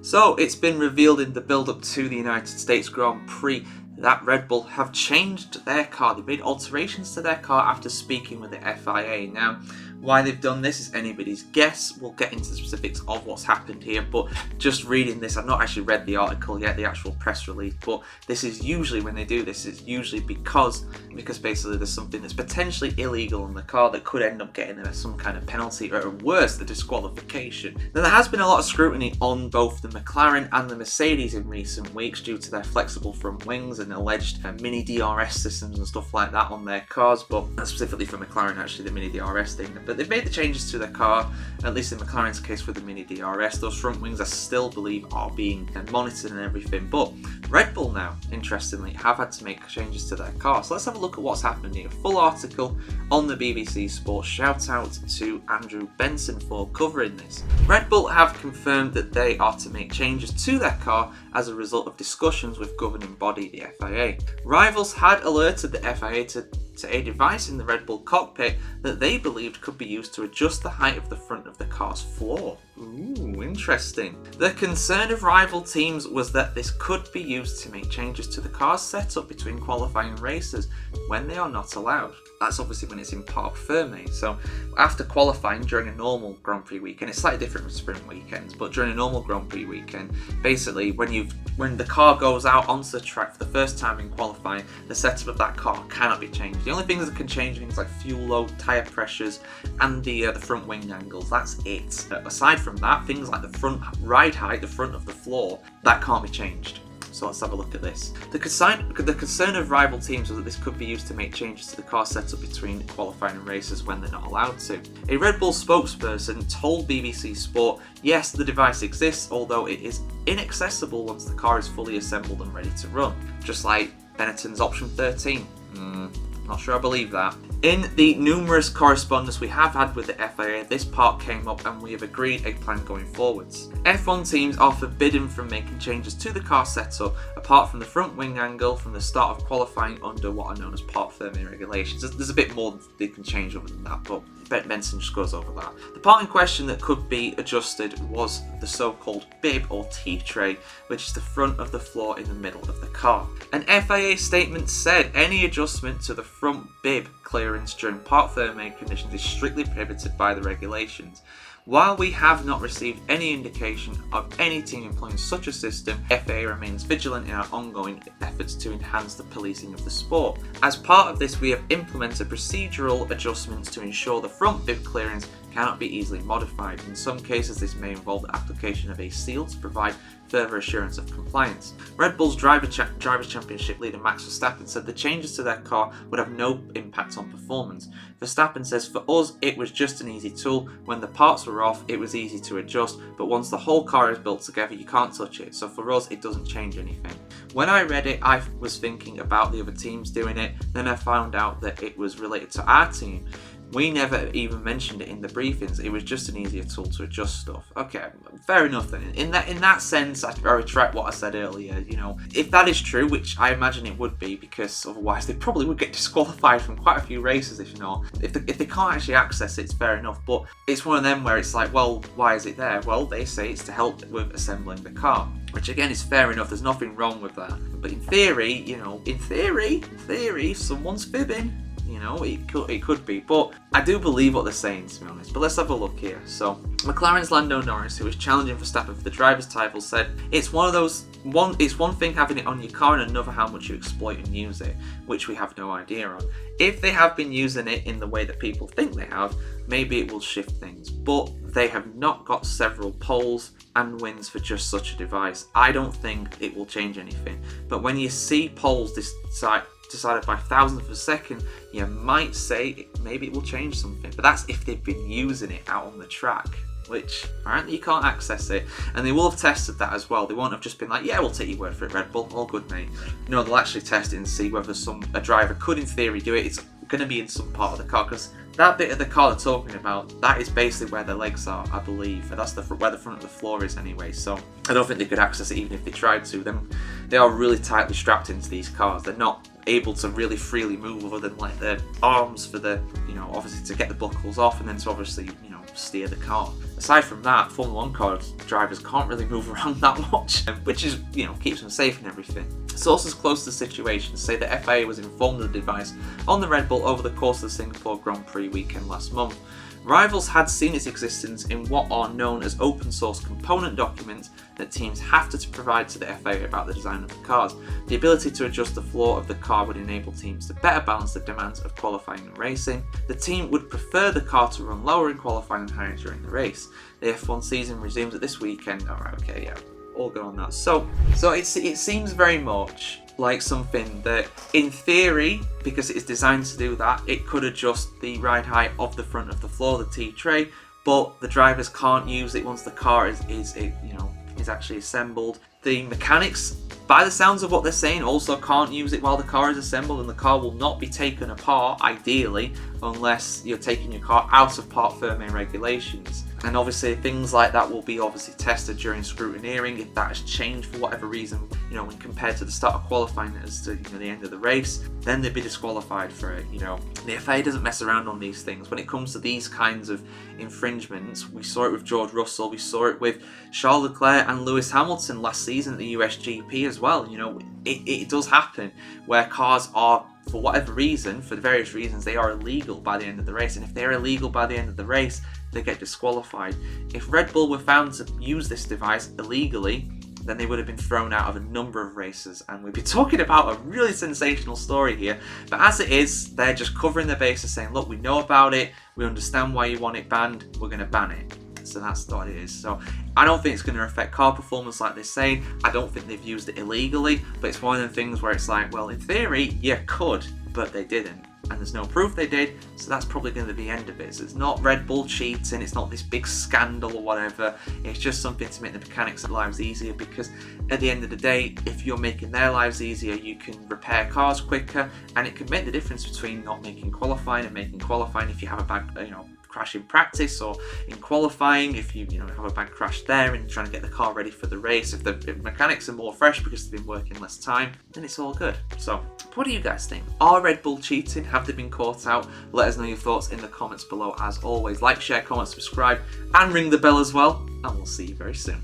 So it's been revealed in the build-up to the United States Grand Prix that Red Bull have changed their car. They've made alterations to their car after speaking with the FIA. Now, why they've done this is anybody's guess. We'll get into the specifics of what's happened here, but just reading this, I've not actually read the article yet, the actual press release, but this is usually, when they do this, it's usually because basically there's something that's potentially illegal in the car that could end up getting some kind of penalty, or worse, the disqualification. Now, there has been a lot of scrutiny on both the McLaren and the Mercedes in recent weeks due to their flexible front wings and alleged mini DRS systems and stuff like that on their cars, but specifically for McLaren, actually, the mini DRS thing. But they've made the changes to their car, at least in McLaren's case with the mini DRS. Those front wings, I still believe, are being monitored and everything, but Red Bull now, interestingly, have had to make changes to their car. So let's have a look at what's happened here. Full article on the BBC Sports. Shout out to Andrew Benson for covering this. Red Bull have confirmed that they are to make changes to their car as a result of discussions with governing body, the FIA. Rivals had alerted the FIA to a device in the Red Bull cockpit that they believed could be used to adjust the height of the front of the car's floor. Ooh, interesting. The concern of rival teams was that this could be used to make changes to the car's setup between qualifying races when they are not allowed. That's obviously when it's in parc fermé. So after qualifying during a normal Grand Prix weekend, it's slightly different from sprint weekends, but during a normal Grand Prix weekend, basically when the car goes out onto the track for the first time in qualifying, the setup of that car cannot be changed. The only things that can change are things like fuel load, tyre pressures, and the front wing angles. That's it. Aside from that, things like the front ride height, the front of the floor, that can't be changed. So let's have a look at this. The concern of rival teams was that this could be used to make changes to the car setup between qualifying races when they're not allowed to. A Red Bull spokesperson told BBC Sport, yes, the device exists, although it is inaccessible once the car is fully assembled and ready to run. Just like Benetton's option 13. Not sure I believe that. In the numerous correspondence we have had with the FIA, this part came up and we have agreed a plan going forwards. F1 teams are forbidden from making changes to the car setup apart from the front wing angle from the start of qualifying under what are known as parc fermé regulations. There's a bit more they can change other than that, but Benson just goes over that. The part in question that could be adjusted was the so-called bib or T-tray, which is the front of the floor in the middle of the car. An FIA statement said any adjustment to the front bib clearance during parc fermé conditions is strictly prohibited by the regulations. While we have not received any indication of any team employing such a system, FIA remains vigilant in our ongoing efforts to enhance the policing of the sport. As part of this, we have implemented procedural adjustments to ensure the front bib clearance cannot be easily modified. In some cases, this may involve the application of a seal to provide further assurance of compliance. Red Bull's Drivers' Championship leader Max Verstappen said the changes to their car would have no impact on performance. Verstappen says, for us, it was just an easy tool. When the parts were off, it was easy to adjust, but once the whole car is built together, you can't touch it. So for us, it doesn't change anything. When I read it, I was thinking about the other teams doing it. Then I found out that it was related to our team. We never even mentioned it in the briefings. It was just an easier tool to adjust stuff. Okay, fair enough then. In that sense, I retract what I said earlier. You know, if that is true, which I imagine it would be, because otherwise they probably would get disqualified from quite a few races. If they can't actually access it, it's fair enough. But it's one of them where it's like, well, why is it there? Well, they say it's to help with assembling the car, which again is fair enough. There's nothing wrong with that. But in theory, if someone's fibbing, it could be, but I do believe what they're saying, to be honest. But let's have a look here. So, McLaren's Lando Norris, who is challenging Verstappen for the driver's title, said, it's one thing having it on your car and another how much you exploit and use it, which we have no idea on. If they have been using it in the way that people think they have, maybe it will shift things, but they have not got several poles and wins for just such a device. I don't think it will change anything, but when you see poles decided by thousandths of a second, you might say maybe it will change something, but that's if they've been using it out on the track, which apparently you can't access it, and they will have tested that as well. They won't have just been like, yeah, we'll take your word for it, Red Bull, all good, mate. No, they'll actually test it and see whether a driver could in theory do it. It's going to be in some part of the car, because that bit of the car they're talking about, that is basically where the legs are, I believe, and that's where the front of the floor is anyway, so I don't think they could access it even if they tried to. They are really tightly strapped into these cars. They're not able to really freely move other than like their arms for the, obviously to get the buckles off and then to obviously, steer the car. aside from that, Formula 1 car drivers can't really move around that much, which is, keeps them safe and everything. Sources close to the situation say that FIA was informed of the device on the Red Bull over the course of the Singapore Grand Prix weekend last month. Rivals had seen its existence in what are known as open source component documents that teams have to provide to the FIA about the design of the cars. The ability to adjust the floor of the car would enable teams to better balance the demands of qualifying and racing. The team would prefer the car to run lower in qualifying and higher during the race. The F1 season resumes at this weekend. Alright, okay, yeah, all good on that. So it seems very much like something that, in theory, because it is designed to do that, it could adjust the ride height of the front of the floor, the T-tray, but the drivers can't use it once the car is actually assembled. The mechanics, by the sounds of what they're saying, also can't use it while the car is assembled, and the car will not be taken apart, ideally, unless you're taking your car out of part firmware regulations. And obviously things like that will be obviously tested during scrutineering. If that has changed for whatever reason, when compared to the start of qualifying as to the end of the race, then they'd be disqualified for it. The FIA doesn't mess around on these things. When it comes to these kinds of infringements, we saw it with George Russell, we saw it with Charles Leclerc and Lewis Hamilton last season at the US GP as well. It does happen where cars are, for whatever reason, for various reasons, they are illegal by the end of the race. And if they're illegal by the end of the race, they get disqualified. If Red Bull were found to use this device illegally, then they would have been thrown out of a number of races, and we'd be talking about a really sensational story here. But as it is, they're just covering their bases, saying, look, we know about it, we understand why you want it banned, we're going to ban it. So that's what it is. So I don't think it's going to affect car performance like they're saying. I don't think they've used it illegally, but it's one of the things where it's like, well, in theory, you could, but they didn't. And there's no proof they did, so that's probably going to be the end of it. So it's not Red Bull cheating, it's not this big scandal or whatever, it's just something to make the mechanics' lives easier, because at the end of the day, if you're making their lives easier, you can repair cars quicker, and it can make the difference between not making qualifying and making qualifying if you have a bad, crash in practice, or in qualifying if you have a bad crash there and you're trying to get the car ready for the race. If the mechanics are more fresh because they've been working less time, then it's all good. So what do you guys think? Are Red Bull cheating? Have they been caught out? Let us know your thoughts in the comments below. As always, like, share, comment, subscribe, and ring the bell as well, and we'll see you very soon.